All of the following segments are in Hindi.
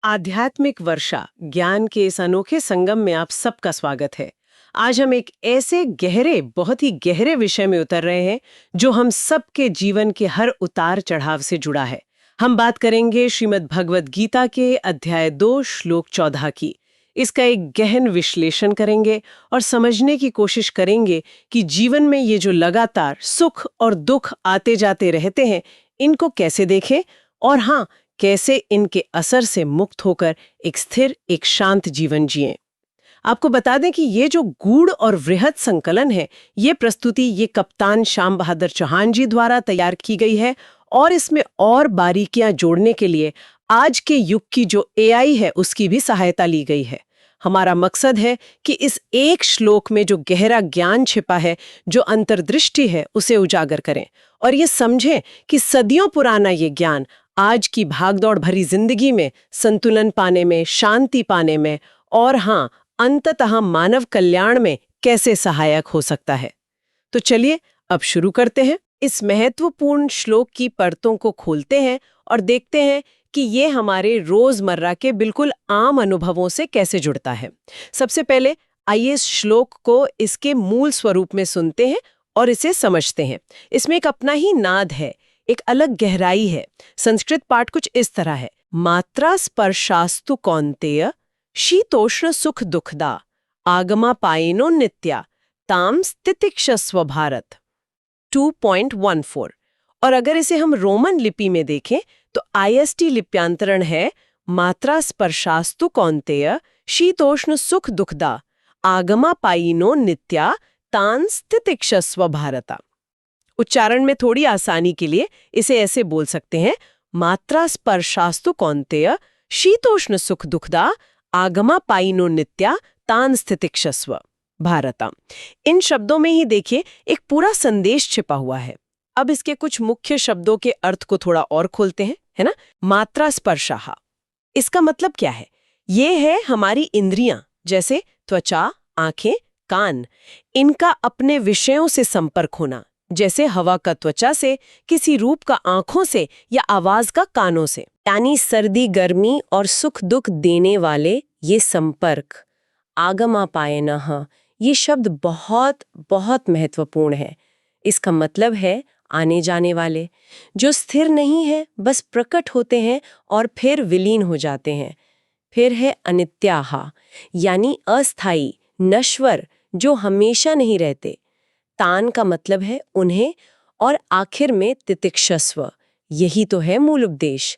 आध्यात्मिक वर्षा ज्ञान के इस अनोखे संगम में आप सबका स्वागत है। आज हम एक ऐसे गहरे, बहुत ही गहरे विषय में उतर रहे हैं जो हम सबके जीवन के हर उतार चढ़ाव से जुड़ा है। हम बात करेंगे श्रीमद् भगवद गीता के अध्याय 2 श्लोक 14 की। इसका एक गहन विश्लेषण करेंगे और समझने की कोशिश करेंगे कि जीवन में ये जो लगातार सुख और दुख आते जाते रहते हैं, इनको कैसे देखें और हाँ, कैसे इनके असर से मुक्त होकर एक स्थिर, एक शांत जीवन जिएं। आपको बता दें कि ये जो गूढ़ और वृहद संकलन है, ये प्रस्तुति ये कप्तान श्याम बहादुर चौहान जी द्वारा तैयार की गई है और इसमें और बारीकियां जोड़ने के लिए आज के युग की जो एआई है उसकी भी सहायता ली गई है। हमारा मकसद है कि इस एक श्लोक में जो गहरा ज्ञान छिपा है, जो अंतर्दृष्टि है, उसे उजागर करें और ये समझें कि सदियों पुराना ये ज्ञान आज की भागदौड़ भरी जिंदगी में संतुलन पाने में, शांति पाने में और हाँ, अंततः मानव कल्याण में कैसे सहायक हो सकता है। तो चलिए अब शुरू करते हैं। इस महत्वपूर्ण श्लोक की परतों को खोलते हैं और देखते हैं कि ये हमारे रोजमर्रा के बिल्कुल आम अनुभवों से कैसे जुड़ता है। सबसे पहले आइए इस श्लोक को इसके मूल स्वरूप में सुनते हैं और इसे समझते हैं। इसमें एक अपना ही नाद है, एक अलग गहराई है। संस्कृत पाठ कुछ इस तरह है। मात्रा स्पर्शास्तु कौन्तेय शीतोष्ण सुख दुखदा आगमा पायिनो नित्या ताम स्थितिक्षस्व भारत 2.14। और अगर इसे हम रोमन लिपि में देखें तो आईएसटी लिप्यांतरण है मात्रा स्पर्शास्तु कौन्तेय शीतोष्ण सुख दुखदा आगमा पायिनो नित्या तान स्थितिक्षस्व भारत। उच्चारण में थोड़ी आसानी के लिए इसे ऐसे बोल सकते हैं, मात्रा स्पर्शास्तु कौन्तेय शीतोष्ण सुख दुखदा आगमा पायिनो नित्या तान स्थितिक्षस्व भारतम। इन शब्दों में ही देखिए एक पूरा संदेश छिपा हुआ है। अब इसके कुछ मुख्य शब्दों के अर्थ को थोड़ा और खोलते हैं, है ना। मात्रा स्पर्शाहा, इसका मतलब क्या है? ये है हमारी इंद्रियां, जैसे त्वचा, आंखें, कान, इनका अपने विषयों से संपर्क होना, जैसे हवा का त्वचा से, किसी रूप का आंखों से या आवाज का कानों से। यानी सर्दी, गर्मी और सुख दुख देने वाले ये संपर्क। आगमापायनः, ये शब्द बहुत बहुत महत्वपूर्ण है। इसका मतलब है आने जाने वाले, जो स्थिर नहीं है, बस प्रकट होते हैं और फिर विलीन हो जाते हैं। फिर है अनित्याः, यानी अस्थाई, नश्वर, जो हमेशा नहीं रहते। तान का मतलब है उन्हें, और आखिर में तितिक्षस्व, यही तो है मूल उपदेश।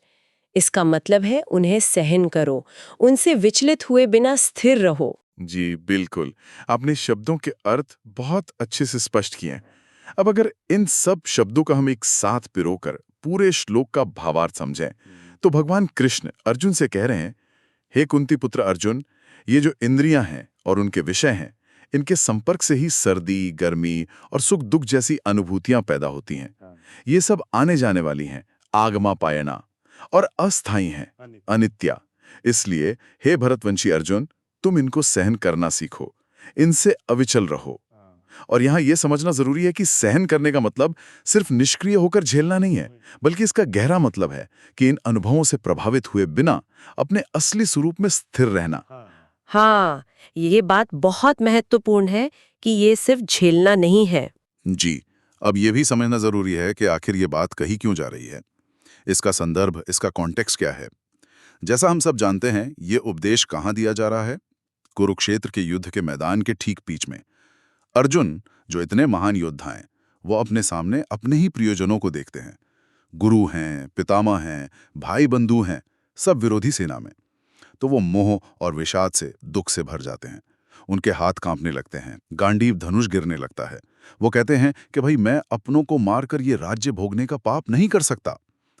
इसका मतलब है उन्हें सहन करो, उनसे विचलित हुए बिना स्थिर रहो। जी बिल्कुल, आपने शब्दों के अर्थ बहुत अच्छे से स्पष्ट किए हैं। अब अगर इन सब शब्दों का हम एक साथ पिरोकर पूरे श्लोक का भावार्थ समझें, तो भगवान कृष्ण अर्जुन से कह रहे हैं, हे कुंती पुत्र अर्जुन, ये जो इंद्रियां हैं और उनके विषय हैं, इनके संपर्क से ही सर्दी, गर्मी और सुख दुख जैसी अनुभूतियां पैदा होती हैं। ये सब आने जाने वाली हैं, आगमा पायना, और अस्थायी हैं, अनित्या। इसलिए हे भरतवंशी अर्जुन, तुम इनको सहन करना सीखो, इनसे अविचल रहो। और यहाँ ये समझना जरूरी है कि सहन करने का मतलब सिर्फ निष्क्रिय होकर झेलना नहीं है, बल्कि इसका गहरा मतलब है कि इन अनुभवों से प्रभावित हुए बिना अपने असली स्वरूप में स्थिर रहना। हाँ, ये बात बहुत महत्वपूर्ण है कि ये सिर्फ झेलना नहीं है। जी, अब ये भी समझना जरूरी है कि आखिर ये बात कही क्यों जा रही है, इसका संदर्भ, इसका कॉन्टेक्स्ट क्या है। जैसा हम सब जानते हैं, ये उपदेश कहाँ दिया जा रहा है? कुरुक्षेत्र के युद्ध के मैदान के ठीक बीच में। अर्जुन, जो इतने महान योद्धा हैं, वो अपने सामने अपने ही प्रियजनों को देखते हैं। गुरु हैं, पितामह हैं, भाई बंधु हैं, सब विरोधी सेना में। तो वो मोह और विषाद से, दुख से भर जाते हैं। उनके हाथ कांपने लगते हैं, गांडीव धनुष गिरने लगता है। वो कहते हैं कि भाई, मैं अपनों को मारकर ये राज्य भोगने का पाप नहीं कर सकता।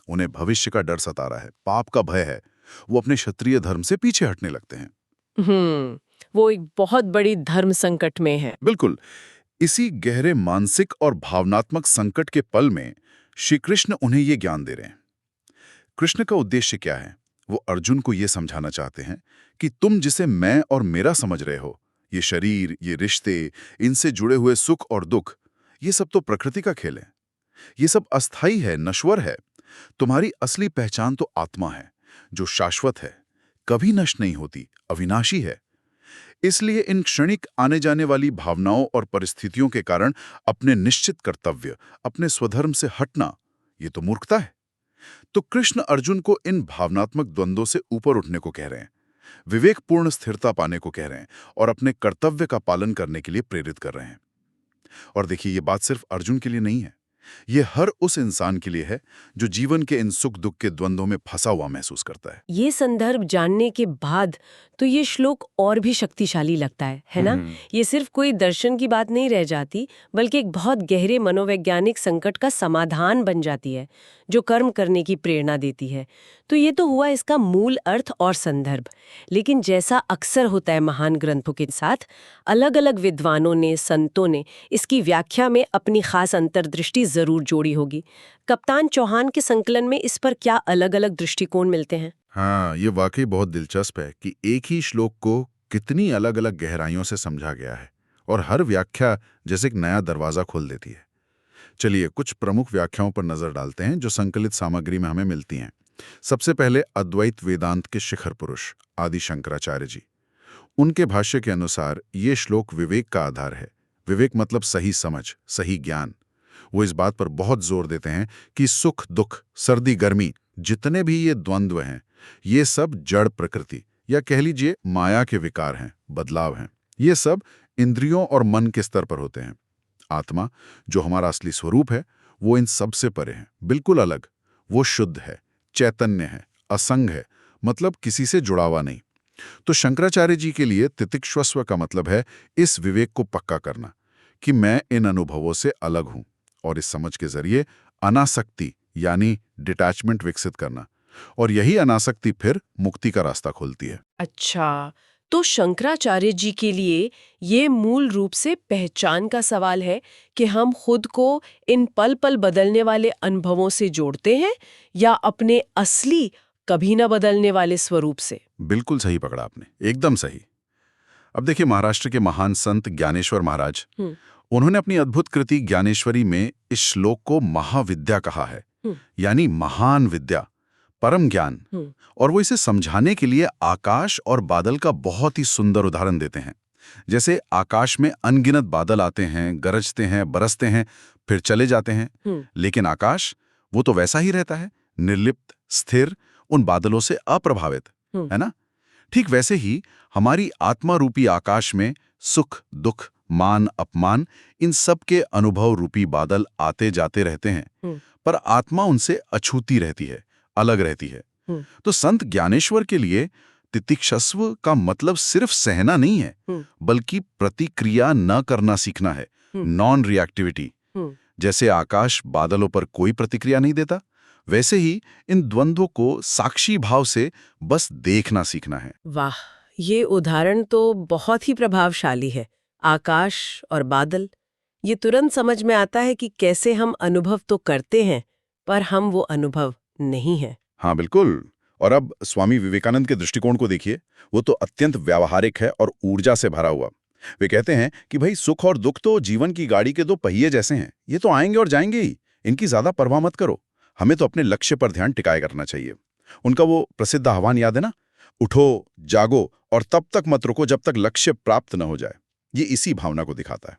उन्हें भविष्य का डर सता रहा है, पाप का भय है। वो अपने क्षत्रिय धर्म से पीछे हटने लगते हैं। वो एक बहुत बड़ी धर्म संकट में है। बिल्कुल। इसी गहरे मानसिक और भावनात्मक संकट के पल में श्री कृष्ण उन्हें ये ज्ञान दे रहे हैं। कृष्ण का उद्देश्य क्या है? वो अर्जुन को ये समझाना चाहते हैं कि तुम जिसे मैं और मेरा समझ रहे हो, ये शरीर, ये रिश्ते, इनसे जुड़े हुए सुख और दुख, ये सब तो प्रकृति का खेल है। ये सब अस्थाई है, नश्वर है। तुम्हारी असली पहचान तो आत्मा है, जो शाश्वत है, कभी नष्ट नहीं होती, अविनाशी है। इसलिए इन क्षणिक आने जाने वाली भावनाओं और परिस्थितियों के कारण अपने निश्चित कर्तव्य, अपने स्वधर्म से हटना, ये तो मूर्खता है। तो कृष्ण अर्जुन को इन भावनात्मक द्वंद्वों से ऊपर उठने को कह रहे हैं, विवेकपूर्ण स्थिरता पाने को कह रहे हैं और अपने कर्तव्य का पालन करने के लिए प्रेरित कर रहे हैं। और देखिए, ये बात सिर्फ अर्जुन के लिए नहीं है, ये हर उस इंसान के लिए है जो जीवन के इन सुख दुख के द्वंद्वों में फंसा हुआ महसूस करता है। ये संदर्भ जानने के बाद तो ये श्लोक और भी शक्तिशाली लगता है ना? ये सिर्फ कोई दर्शन की बात नहीं रह जाती, बल्कि एक बहुत गहरे मनोवैज्ञानिक संकट का समाधान बन जाती है, जो कर्म करने की प्रेरणा देती है। तो ये तो हुआ इसका मूल अर्थ और संदर्भ। लेकिन जैसा अक्सर होता है महान ग्रंथों के साथ, अलग-अलग विद्वानों ने, संतों ने इसकी व्याख्या में अपनी खास अंतर्दृष्टि जरूर जोड़ी होगी। कप्तान चौहान के संकलन में इस पर क्या अलग-अलग दृष्टिकोण मिलते हैं? हाँ, ये वाकई बहुत दिलचस्प है कि एक ही श्लोक को कितनी अलग अलग गहराइयों से समझा गया है और हर व्याख्या जैसे एक नया दरवाजा खोल देती है। चलिए कुछ प्रमुख व्याख्याओं पर नजर डालते हैं जो संकलित सामग्री में हमें मिलती हैं। सबसे पहले अद्वैत वेदांत के शिखर पुरुष आदि शंकराचार्य जी। उनके भाष्य के अनुसार ये श्लोक विवेक का आधार है। विवेक मतलब सही समझ, सही ज्ञान। वो इस बात पर बहुत जोर देते हैं कि सुख दुख, सर्दी गर्मी, जितने भी ये द्वंद्व हैं, ये सब जड़ प्रकृति या कह लीजिए माया के विकार हैं, बदलाव हैं। ये सब इंद्रियों और मन के स्तर पर होते हैं। आत्मा, जो हमारा असली स्वरूप है, वो इन सब से परे है, बिल्कुल अलग। वो शुद्ध है, चैतन्य है, असंग है, मतलब किसी से जुड़ा हुआ नहीं। तो शंकराचार्य जी के लिए तितिक्षस्व का मतलब है इस विवेक को पक्का करना कि मैं इन अनुभवों से अलग हूं, और इस समझ के जरिए अनासक्ति यानी डिटैचमेंट विकसित करना। और यही अनासक्ति फिर मुक्ति का रास्ता खोलती है। अच्छा, तो शंकराचार्य जी के लिए ये मूल रूप से पहचान का सवाल है कि हम खुद को इन पल पल बदलने वाले अनुभवों से जोड़ते हैं या अपने असली कभी न बदलने वाले स्वरूप से। बिल्कुल सही पकड़ा आपने, एकदम सही। अब देखिए, महाराष्ट्र के महान संत ज्ञानेश्वर महाराज, उन्होंने अपनी अद्भुत कृति ज्ञानेश्वरी में इस श्लोक को महाविद्या कहा है, यानी महान विद्या, परम ज्ञान। और वो इसे समझाने के लिए आकाश और बादल का बहुत ही सुंदर उदाहरण देते हैं। जैसे आकाश में अनगिनत बादल आते हैं, गरजते हैं, बरसते हैं, फिर चले जाते हैं, लेकिन आकाश वो तो वैसा ही रहता है, निर्लिप्त, स्थिर, उन बादलों से अप्रभावित, है ना? ठीक वैसे ही हमारी आत्मा रूपी आकाश में सुख दुख, मान अपमान, इन सब के अनुभव रूपी बादल आते जाते रहते हैं, पर आत्मा उनसे अछूती रहती है, अलग रहती है। तो संत ज्ञानेश्वर के लिए तितिक्षस्व का मतलब सिर्फ सहना नहीं है, बल्कि प्रतिक्रिया न करना सीखना है, नॉन रिएक्टिविटी। जैसे आकाश बादलों पर कोई प्रतिक्रिया नहीं देता, वैसे ही इन द्वंद्वों को साक्षी भाव से बस देखना सीखना है। वाह, ये उदाहरण तो बहुत ही प्रभावशाली है। आकाश और बादल, ये तुरंत समझ में आता है कि कैसे हम अनुभव तो करते हैं, पर हम वो अनुभव नहीं है। हाँ बिल्कुल। और अब स्वामी विवेकानंद के दृष्टिकोण को देखिए, वो तो अत्यंत व्यावहारिक है और ऊर्जा से भरा हुआ। वे कहते हैं कि भाई सुख और दुख तो जीवन की गाड़ी के दो पहिए जैसे हैं, ये तो आएंगे और जाएंगे ही, इनकी ज्यादा परवाह मत करो, हमें तो अपने लक्ष्य पर ध्यान टिकाए करना चाहिए। उनका वो प्रसिद्ध आह्वान याद है ना, उठो जागो और तब तक मत रुको जब तक लक्ष्य प्राप्त न हो जाए। ये इसी भावना को दिखाता है।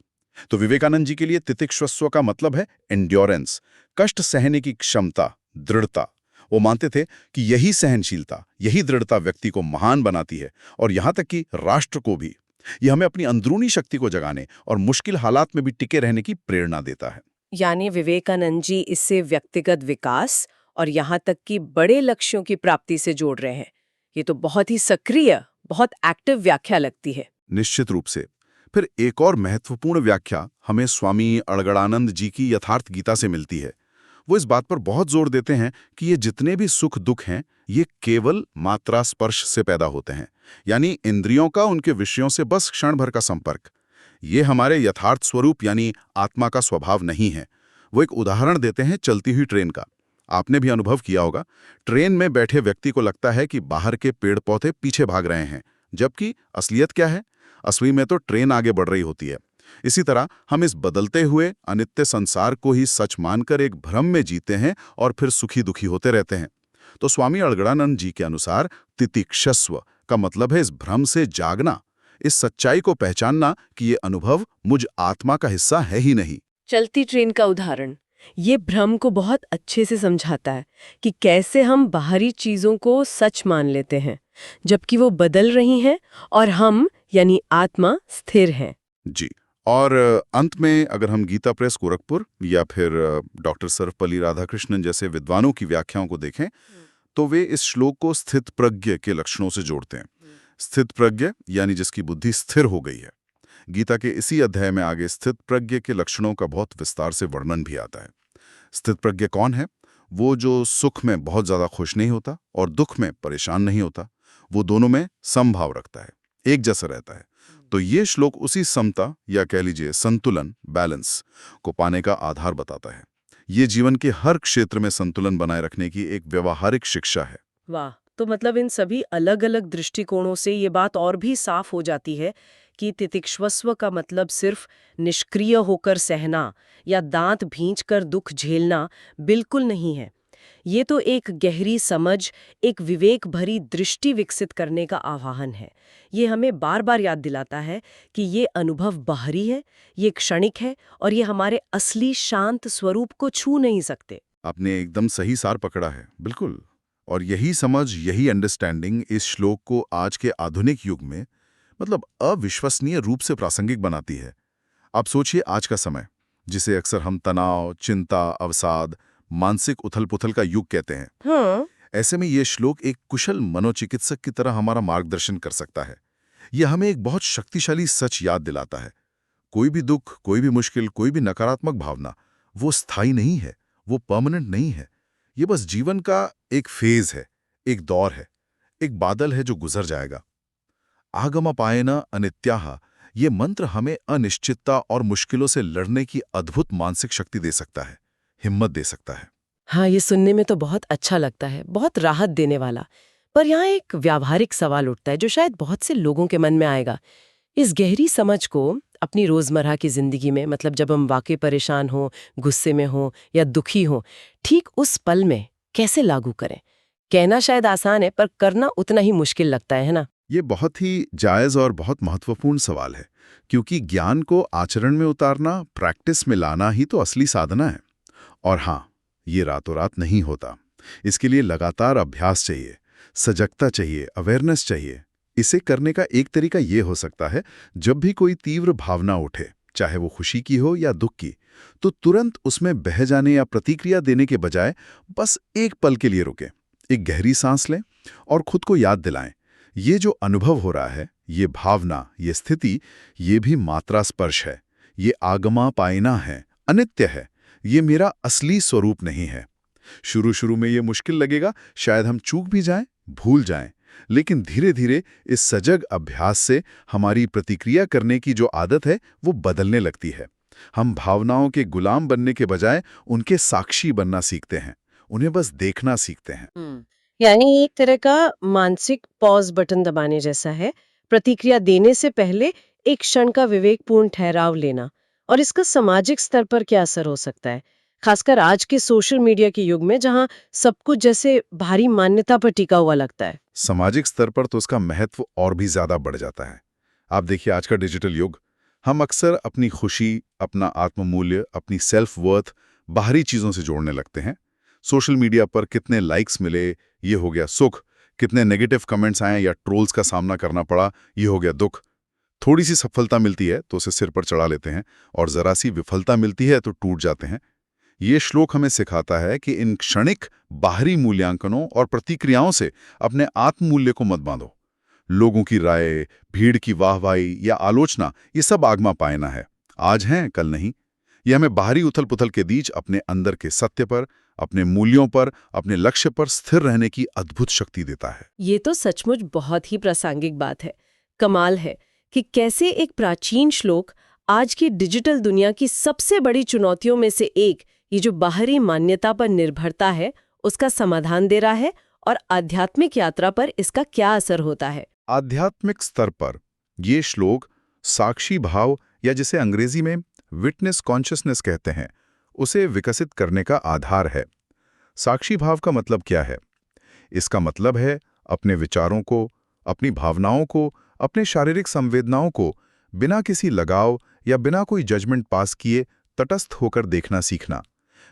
तो विवेकानंद जी के लिए तितिक्षस्व का मतलब है एंड्योरेंस, कष्ट सहने की क्षमता, दृढ़ता। वो मानते थे कि यही सहनशीलता, यही दृढ़ता व्यक्ति को महान बनाती है, और यहां तक कि राष्ट्र को भी। ये हमें अपनी अंदरूनी शक्ति को जगाने और मुश्किल हालात में भी टिके रहने की प्रेरणा देता है। यानी विवेकानंद जी इससे व्यक्तिगत विकास और यहाँ तक कि बड़े लक्ष्यों की प्राप्ति से जोड़ रहे हैं। ये तो बहुत ही सक्रिय, बहुत एक्टिव व्याख्या लगती है। निश्चित रूप से। फिर एक और महत्वपूर्ण व्याख्या हमें स्वामी अड़गड़ानंद जी की यथार्थ गीता से मिलती है। वो इस बात पर बहुत जोर देते हैं कि ये जितने भी सुख दुख हैं, ये केवल मात्रा स्पर्श से पैदा होते हैं, यानी इंद्रियों का उनके विषयों से बस क्षण भर का संपर्क। ये हमारे यथार्थ स्वरूप यानी आत्मा का स्वभाव नहीं है। वो एक उदाहरण देते हैं चलती हुई ट्रेन का। आपने भी अनुभव किया होगा, ट्रेन में बैठे व्यक्ति को लगता है कि बाहर के पेड़ पौधे पीछे भाग रहे हैं, जबकि असलियत क्या है? असली में तो ट्रेन आगे बढ़ रही होती है। इसी तरह हम इस बदलते हुए अनित्य संसार को ही सच मानकर एक भ्रम में जीते हैं और फिर सुखी दुखी होते रहते हैं। तो स्वामी अड़गड़ानंद जी के अनुसार तितिक्षस्व का मतलब है इस भ्रम से जागना, इस सच्चाई को पहचानना कि ये अनुभव मुझ आत्मा का हिस्सा है ही नहीं। चलती ट्रेन का उदाहरण ये भ्रम को बहुत अच्छे से समझाता है कि कैसे हम बाहरी चीजों को सच मान लेते हैं जबकि वो बदल रही हैं और हम यानी आत्मा स्थिर है। जी। और अंत में अगर हम गीता प्रेस गोरखपुर या फिर डॉक्टर सर्वपल्ली राधाकृष्णन जैसे विद्वानों की व्याख्याओं को देखें तो वे इस श्लोक को स्थित प्रज्ञ के लक्षणों से जोड़ते हैं। स्थित प्रज्ञ यानी जिसकी बुद्धि स्थिर हो गई है। गीता के इसी अध्याय में आगे स्थित प्रज्ञ के लक्षणों का बहुत विस्तार से वर्णन भी आता है। स्थित प्रज्ञ कौन है? वो जो सुख में बहुत ज्यादा खुश नहीं होता और दुख में परेशान नहीं होता, वो दोनों में समभाव रखता है, एक जैसा रहता है। तो ये श्लोक उसी समता या कह लीजिए संतुलन, बैलेंस को पाने का आधार बताता है। ये जीवन के हर क्षेत्र में संतुलन बनाए रखने की एक व्यवहारिक शिक्षा है। वाह, तो मतलब इन सभी अलग अलग दृष्टिकोणों से ये बात और भी साफ हो जाती है कि तितिक्षस्व का मतलब सिर्फ निष्क्रिय होकर सहना या दांत भींचकर दुख झेलना बिल्कुल नहीं है। ये तो एक गहरी समझ, एक विवेक भरी दृष्टि विकसित करने का आह्वान है। ये हमें बार बार याद दिलाता है कि ये अनुभव बाहरी है, ये क्षणिक है और ये हमारे असली शांत स्वरूप को छू नहीं सकते। आपने एकदम सही सार पकड़ा है, बिल्कुल। और यही समझ, यही अंडरस्टैंडिंग इस श्लोक को आज के आधुनिक युग में मतलब अविश्वसनीय रूप से प्रासंगिक बनाती है। आप सोचिए आज का समय, जिसे अक्सर हम तनाव, चिंता, अवसाद, मानसिक उथल-पुथल का युग कहते हैं। हाँ, ऐसे में ये श्लोक एक कुशल मनोचिकित्सक की तरह हमारा मार्गदर्शन कर सकता है। यह हमें एक बहुत शक्तिशाली सच याद दिलाता है। कोई भी दुख, कोई भी मुश्किल, कोई भी नकारात्मक भावना, वो स्थायी नहीं है, वो परमानेंट नहीं है। ये बस जीवन का एक फेज है, एक दौर है, एक बादल है जो गुजर जाएगा। आगमपायेन अनित्याः, ये मंत्र हमें अनिश्चितता और मुश्किलों से लड़ने की अद्भुत मानसिक शक्ति दे सकता है, हिम्मत दे सकता है। हाँ, ये सुनने में तो बहुत अच्छा लगता है, बहुत राहत देने वाला। पर यहाँ एक व्यावहारिक सवाल उठता है जो शायद बहुत से लोगों के मन में आएगा। इस गहरी समझ को अपनी रोजमर्रा की जिंदगी में, मतलब जब हम वाकई परेशान हो, गुस्से में हो या दुखी हो, ठीक उस पल में कैसे लागू करें? कहना शायद आसान है पर करना उतना ही मुश्किल लगता है ना? ये बहुत ही जायज़ और बहुत महत्वपूर्ण सवाल है, क्योंकि ज्ञान को आचरण में उतारना, प्रैक्टिस में लाना ही तो असली साधना है। और हाँ, ये रातों रात नहीं होता। इसके लिए लगातार अभ्यास चाहिए, सजगता चाहिए, अवेयरनेस चाहिए। इसे करने का एक तरीका ये हो सकता है, जब भी कोई तीव्र भावना उठे, चाहे वो खुशी की हो या दुख की, तो तुरंत उसमें बह जाने या प्रतिक्रिया देने के बजाय बस एक पल के लिए रुकें, एक गहरी सांस लें और खुद को याद दिलाएं, ये जो अनुभव हो रहा है, ये भावना, ये स्थिति, ये भी मात्रा स्पर्श है, ये आगमापायेन है, अनित्य है, ये मेरा असली स्वरूप नहीं है। शुरू में ये मुश्किल लगेगा, शायद हम चूक भी जाएं, भूल जाएं, लेकिन धीरे धीरे इस सजग अभ्यास से हमारी प्रतिक्रिया करने की जो आदत है वो बदलने लगती है। हम भावनाओं के गुलाम बनने के बजाय उनके साक्षी बनना सीखते हैं, उन्हें बस देखना सीखते हैं। यानी एक तरह का मानसिक पॉज बटन दबाने जैसा है, प्रतिक्रिया देने से पहले एक क्षण का विवेकपूर्ण ठहराव लेना। और इसका सामाजिक स्तर पर क्या असर हो सकता है, खासकर आज के सोशल मीडिया के युग में जहां सब कुछ जैसे भारी मान्यता पर टिका हुआ लगता है? सामाजिक स्तर पर तो उसका महत्व और भी ज्यादा बढ़ जाता है। आप देखिए आज का डिजिटल युग, हम अक्सर अपनी खुशी, अपना आत्ममूल्य, अपनी सेल्फ वर्थ बाहरी चीजों से जोड़ने लगते हैं। सोशल मीडिया पर कितने लाइक्स मिले, ये हो गया सुख, कितने नेगेटिव कमेंट्स आए या ट्रोल्स का सामना करना पड़ा, ये हो गया दुख। थोड़ी सी सफलता मिलती है तो उसे सिर पर चढ़ा लेते हैं और जरा सी विफलता मिलती है तो टूट जाते हैं। ये श्लोक हमें सिखाता है कि इन क्षणिक बाहरी मूल्यांकनों और प्रतिक्रियाओं से अपने आत्ममूल्य को मत बांधो। लोगों की राय, भीड़ की वाहवाही या आलोचना, ये सब आगमापायेन है, आज हैं कल नहीं। ये हमें बाहरी उथल पुथल के बीच अपने अंदर के सत्य पर, अपने मूल्यों पर, अपने लक्ष्य पर स्थिर रहने की अद्भुत शक्ति देता है। ये तो सचमुच बहुत ही प्रासंगिक बात है। कमाल है कि कैसे एक प्राचीन श्लोक आज की डिजिटल दुनिया की सबसे बड़ी चुनौतियों में से एक, ये जो बाहरी मान्यता पर निर्भरता है, उसका समाधान दे रहा है और आध्यात्मिक यात्रा पर इसका क्या असर होता है। आध्यात्मिक स्तर पर ये श्लोक साक्षी भाव या जिसे अंग्रेजी में विटनेस कॉन्शियसनेस कहते हैं, उसे विकसित करने का आधार है। साक्षी भाव का मतलब क्या है? इसका मतलब है अपने विचारों को, अपनी भावनाओं को, अपने शारीरिक संवेदनाओं को बिना किसी लगाव या बिना कोई जजमेंट पास किए तटस्थ होकर देखना सीखना।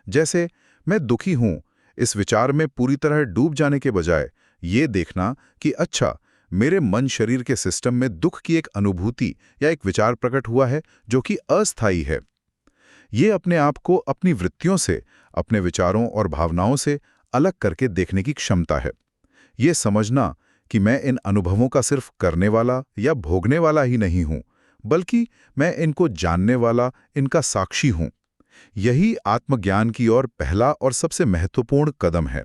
जैसे मैं दुखी हूं, इस विचार में पूरी तरह डूब जाने के बजाय ये देखना कि अच्छा, मेरे मन शरीर के सिस्टम में दुख की एक अनुभूति या एक विचार प्रकट हुआ है जो कि अस्थायी है। ये अपने आप को अपनी वृत्तियों से, अपने विचारों और भावनाओं से अलग करके देखने की क्षमता है। ये समझना कि मैं इन अनुभवों का सिर्फ करने वाला या भोगने वाला ही नहीं हूं, बल्कि मैं इनको जानने वाला, इनका साक्षी हूं। यही आत्मज्ञान की ओर पहला और सबसे महत्वपूर्ण कदम है।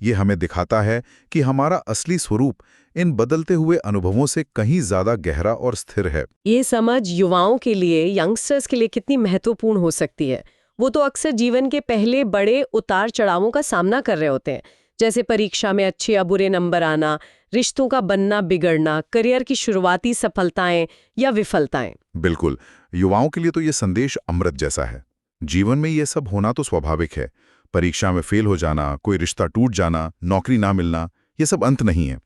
ये हमें दिखाता है कि हमारा असली स्वरूप इन बदलते हुए अनुभवों से कहीं ज्यादा गहरा और स्थिर है। ये समझ युवाओं के लिए, यंगस्टर्स के लिए कितनी महत्वपूर्ण हो सकती है। वो तो अक्सर जीवन के पहले बड़े उतार चढ़ावों का सामना कर रहे होते हैं, जैसे परीक्षा में अच्छे या बुरे नंबर आना, रिश्तों का बनना बिगड़ना, करियर की शुरुआती सफलताएं या विफलताएं। बिल्कुल, युवाओं के लिए तो ये संदेश अमृत जैसा है। जीवन में ये सब होना तो स्वाभाविक है। परीक्षा में फेल हो जाना, कोई रिश्ता टूट जाना, नौकरी ना मिलना, ये सब अंत नहीं है।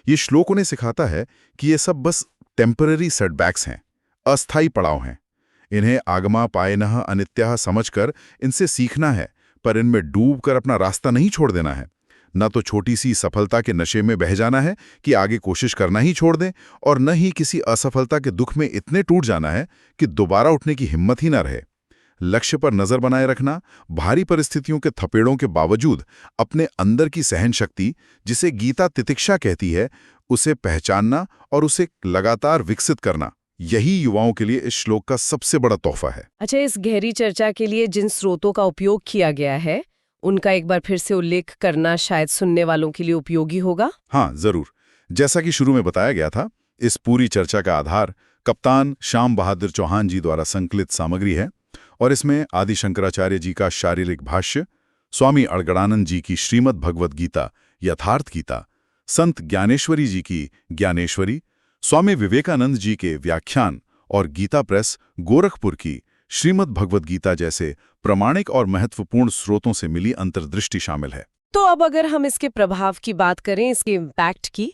ये श्लोक उन्हें सिखाता है कि ये सब बस टेम्पररी सेटबैक्स हैं, अस्थायी पड़ाव हैं। इन्हें आगमा पायनः अनित्यः समझकर इनसे सीखना है, पर इनमें डूबकर अपना रास्ता नहीं छोड़ देना है। न तो छोटी सी सफलता के नशे में बह जाना है कि आगे कोशिश करना ही छोड़ दें, और न ही किसी असफलता के दुख में इतने टूट जाना है कि दोबारा उठने की हिम्मत ही न रहे। लक्ष्य पर नजर बनाए रखना, भारी परिस्थितियों के थपेड़ों के बावजूद अपने अंदर की सहन शक्ति, जिसे गीता तितिक्षा कहती है, उसे पहचानना और उसे लगातार विकसित करना, यही युवाओं के लिए इस श्लोक का सबसे बड़ा तोहफा है। अच्छा, इस गहरी चर्चा के लिए जिन स्रोतों का उपयोग किया गया है, उनका एक बार फिर से उल्लेख करना शायद सुनने वालों के लिए उपयोगी होगा। हाँ, जरूर। जैसा कि शुरू में बताया गया था, इस पूरी चर्चा का आधार कप्तान श्याम बहादुर चौहान जी द्वारा संकलित सामग्री है, और इसमें आदि शंकराचार्य जी का शारीरिक भाष्य, स्वामी अड़गड़ानंद जी की श्रीमद् भगवद गीता यथार्थ गीता, संत ज्ञानेश्वरी जी की ज्ञानेश्वरी, स्वामी विवेकानंद जी के व्याख्यान और गीता प्रेस गोरखपुर की श्रीमद् भगवद गीता जैसे प्रामाणिक और महत्वपूर्ण स्रोतों से मिली अंतर्दृष्टि शामिल है। तो अब अगर हम इसके प्रभाव की बात करें, इसके इम्पैक्ट की,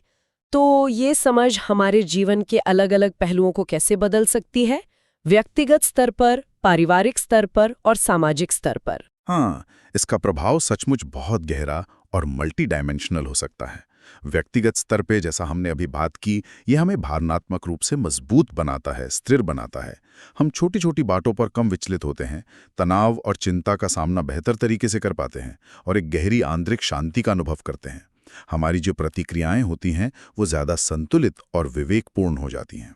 तो ये समझ हमारे जीवन के अलग अलग पहलुओं को कैसे बदल सकती है, व्यक्तिगत स्तर पर, पारिवारिक स्तर पर और सामाजिक स्तर पर। हाँ, इसका प्रभाव सचमुच बहुत गहरा और मल्टी डायमेंशनल हो सकता है। व्यक्तिगत स्तर पे, जैसा हमने अभी बात की, ये हमें भावनात्मक रूप से मजबूत बनाता है, स्थिर बनाता है। हम छोटी छोटी बातों पर कम विचलित होते हैं, तनाव और चिंता का सामना बेहतर तरीके से कर पाते हैं और एक गहरी आंतरिक शांति का अनुभव करते हैं। हमारी जो प्रतिक्रियाएं होती हैं वो ज्यादा संतुलित और विवेकपूर्ण हो जाती हैं।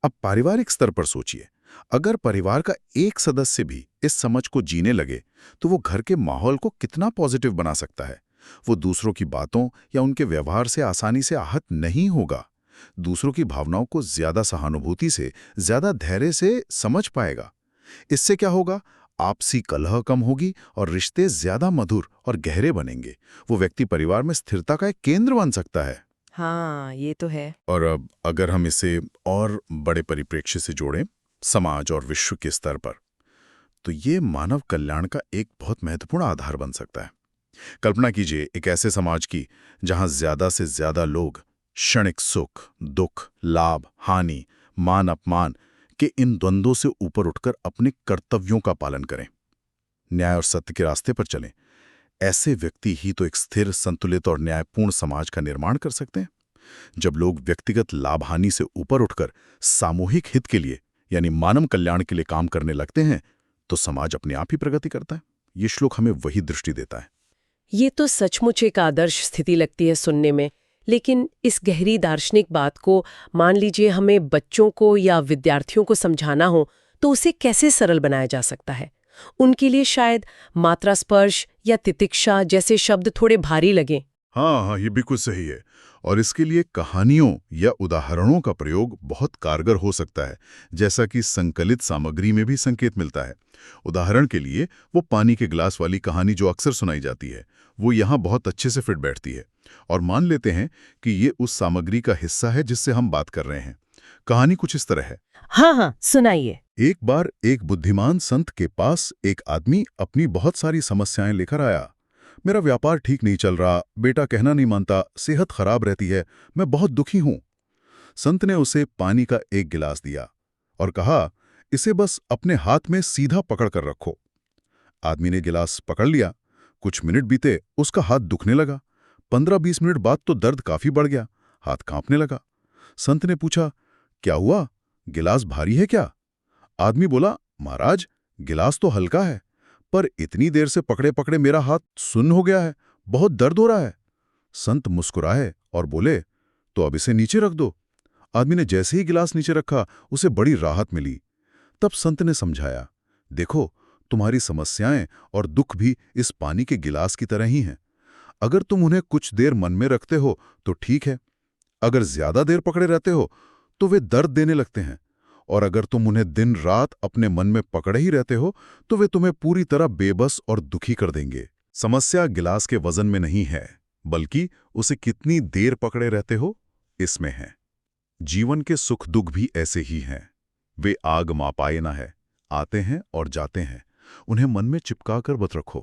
अब पारिवारिक स्तर पर सोचिए, अगर परिवार का एक सदस्य भी इस समझ को जीने लगे तो वो घर के माहौल को कितना पॉजिटिव बना सकता है। वो दूसरों की बातों या उनके व्यवहार से आसानी से आहत नहीं होगा, दूसरों की भावनाओं को ज्यादा सहानुभूति से, ज्यादा धैर्य से समझ पाएगा। इससे क्या होगा? आपसी कलह कम होगी और रिश्ते ज्यादा मधुर और गहरे बनेंगे। वो व्यक्ति परिवार में स्थिरता का एक केंद्र बन सकता है। हाँ, ये तो है। और अब अगर हम इसे और बड़े परिप्रेक्ष्य से जोड़ें, समाज और विश्व के स्तर पर, तो ये मानव कल्याण का एक बहुत महत्वपूर्ण आधार बन सकता है। कल्पना कीजिए एक ऐसे समाज की जहां ज्यादा से ज्यादा लोग क्षणिक सुख, दुख, लाभ, हानि, मान अपमान के इन द्वंद्वों से ऊपर उठकर अपने कर्तव्यों का पालन करें, न्याय और सत्य के रास्ते पर चलें। ऐसे व्यक्ति ही तो एक स्थिर, संतुलित और न्यायपूर्ण समाज का निर्माण कर सकते हैं। जब लोग व्यक्तिगत लाभ हानि से ऊपर उठकर सामूहिक हित के लिए, यानी मानव कल्याण के लिए काम करने लगते हैं, तो समाज अपने आप ही प्रगति करता है। ये श्लोक हमें वही दृष्टि देता है। ये तो सचमुच एक आदर्श स्थिति लगती है सुनने में। लेकिन इस गहरी दार्शनिक बात को, मान लीजिए हमें बच्चों को या विद्यार्थियों को समझाना हो, तो उसे कैसे सरल बनाया जा सकता है? उनके लिए शायद मात्रा स्पर्श या तितिक्षा जैसे शब्द थोड़े भारी लगें। हाँ, ये बिल्कुल सही है। और इसके लिए कहानियों या उदाहरणों का प्रयोग बहुत कारगर हो सकता है, जैसा कि संकलित सामग्री में भी संकेत मिलता है। उदाहरण के लिए वो पानी के गिलास वाली कहानी जो अक्सर सुनाई जाती है, वो यहाँ बहुत अच्छे से फिट बैठती है। और मान लेते हैं कि ये उस सामग्री का हिस्सा है जिससे हम बात कर रहे हैं। कहानी कुछ इस तरह है। हाँ, सुनाइए। एक बार एक बुद्धिमान संत के पास एक आदमी अपनी बहुत सारी समस्याएं लेकर आया। मेरा व्यापार ठीक नहीं चल रहा, बेटा कहना नहीं मानता, सेहत खराब रहती है, मैं बहुत दुखी हूं। संत ने उसे पानी का एक गिलास दिया और कहा, इसे बस अपने हाथ में सीधा पकड़ कर रखो। आदमी ने गिलास पकड़ लिया। कुछ मिनट बीते, उसका हाथ दुखने लगा। 15-20 मिनट बाद तो दर्द काफी बढ़ गया, हाथ कांपने लगा। संत ने पूछा, क्या हुआ, गिलास भारी है क्या? आदमी बोला, महाराज, गिलास तो हल्का है, पर इतनी देर से पकड़े पकड़े मेरा हाथ सुन्न हो गया है, बहुत दर्द हो रहा है। संत मुस्कुराए और बोले, तो अब इसे नीचे रख दो। आदमी ने जैसे ही गिलास नीचे रखा, उसे बड़ी राहत मिली। तब संत ने समझाया, देखो, तुम्हारी समस्याएं और दुख भी इस पानी के गिलास की तरह ही हैं। अगर तुम उन्हें कुछ देर मन में रखते हो तो ठीक है, अगर ज्यादा देर पकड़े रहते हो तो वे दर्द देने लगते हैं, और अगर तुम उन्हें दिन रात अपने मन में पकड़े ही रहते हो तो वे तुम्हें पूरी तरह बेबस और दुखी कर देंगे। समस्या गिलास के वजन में नहीं है, बल्कि उसे कितनी देर पकड़े रहते हो इसमें है। जीवन के सुख दुख भी ऐसे ही हैं। वे आग मापाए ना है, आते हैं और जाते हैं। उन्हें मन में चिपका कर मत रखो,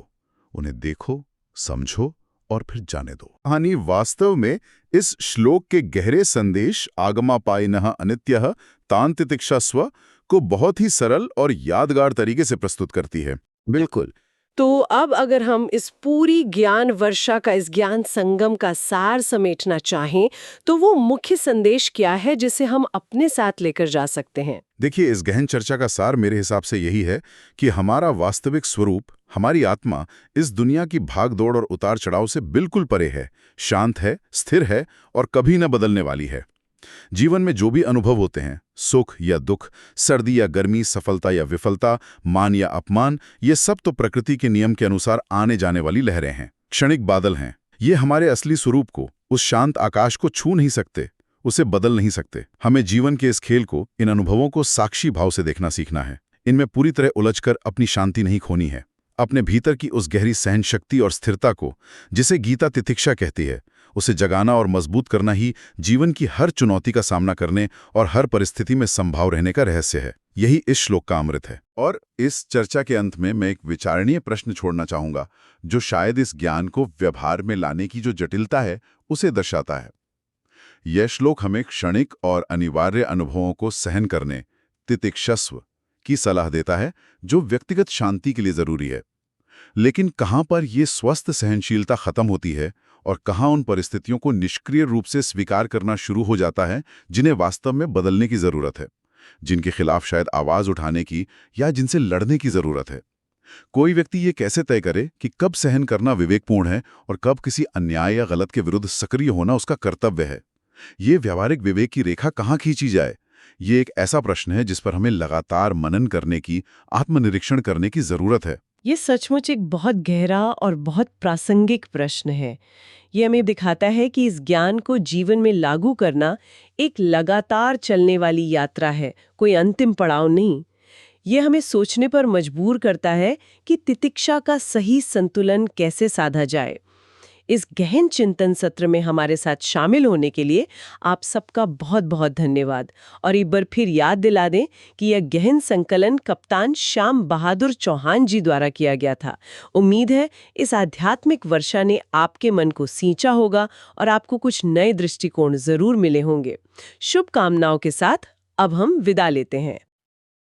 उन्हें देखो, समझो और फिर जाने दो। कहानी वास्तव में इस श्लोक के गहरे संदेश आगमापायिनः अनित्यः तान् तितिक्षस्व को बहुत ही सरल और यादगार तरीके से प्रस्तुत करती है। बिल्कुल। तो अब अगर हम इस पूरी ज्ञान वर्षा का, इस ज्ञान संगम का सार समेटना चाहें, तो वो मुख्य संदेश क्या है जिसे हम अपने साथ लेकर जा सकते हैं? देखिए, इस गहन चर्चा का सार मेरे हिसाब से यही है कि हमारा वास्तविक स्वरूप, हमारी आत्मा, इस दुनिया की भागदौड़ और उतार चढ़ाव से बिल्कुल परे है, शांत है, स्थिर है और कभी न बदलने वाली है। जीवन में जो भी अनुभव होते हैं, सुख या दुख, सर्दी या गर्मी, सफलता या विफलता, मान या अपमान, ये सब तो प्रकृति के नियम के अनुसार आने जाने वाली लहरें हैं, क्षणिक बादल हैं। ये हमारे असली स्वरूप को, उस शांत आकाश को छू नहीं सकते, उसे बदल नहीं सकते। हमें जीवन के इस खेल को, इन अनुभवों को साक्षी भाव से देखना सीखना है। इनमें पूरी तरह उलझकर अपनी शांति नहीं खोनी है। अपने भीतर की उस गहरी सहन शक्ति और स्थिरता को, जिसे गीता तितिक्षा कहती है, उसे जगाना और मजबूत करना ही जीवन की हर चुनौती का सामना करने और हर परिस्थिति में संभाव रहने का रहस्य है। यही इस श्लोक का अमृत है। और इस चर्चा के अंत में मैं एक विचारणीय प्रश्न छोड़ना चाहूंगा, जो शायद इस ज्ञान को व्यवहार में लाने की जो जटिलता है उसे दर्शाता है। यह श्लोक हमें क्षणिक और अनिवार्य अनुभवों को सहन करने, तितिक्षस्व की सलाह देता है, जो व्यक्तिगत शांति के लिए जरूरी है। लेकिन कहाँ पर यह स्वस्थ सहनशीलता खत्म होती है और कहाँ उन परिस्थितियों को निष्क्रिय रूप से स्वीकार करना शुरू हो जाता है जिन्हें वास्तव में बदलने की जरूरत है, जिनके खिलाफ शायद आवाज उठाने की या जिनसे लड़ने की जरूरत है। कोई व्यक्ति ये कैसे तय करे कि कब सहन करना विवेकपूर्ण है और कब किसी अन्याय या गलत के विरुद्ध सक्रिय होना उसका कर्तव्य है? ये व्यावहारिक विवेक की रेखा कहाँ खींची जाए? ये एक ऐसा प्रश्न है जिस पर हमें लगातार मनन करने की, आत्मनिरीक्षण करने की जरूरत है। ये सचमुच एक बहुत गहरा और बहुत प्रासंगिक प्रश्न है। ये हमें दिखाता है कि इस ज्ञान को जीवन में लागू करना एक लगातार चलने वाली यात्रा है, कोई अंतिम पड़ाव नहीं। ये हमें सोचने पर मजबूर करता है कि तितिक्षा का सही संतुलन कैसे साधा जाए। इस गहन चिंतन सत्र में हमारे साथ शामिल होने के लिए आप सबका बहुत बहुत धन्यवाद। और एक बार फिर याद दिला दें कि यह गहन संकलन कप्तान श्याम बहादुर चौहान जी द्वारा किया गया था। उम्मीद है इस आध्यात्मिक वर्षा ने आपके मन को सींचा होगा और आपको कुछ नए दृष्टिकोण जरूर मिले होंगे। शुभकामनाओं के साथ अब हम विदा लेते हैं।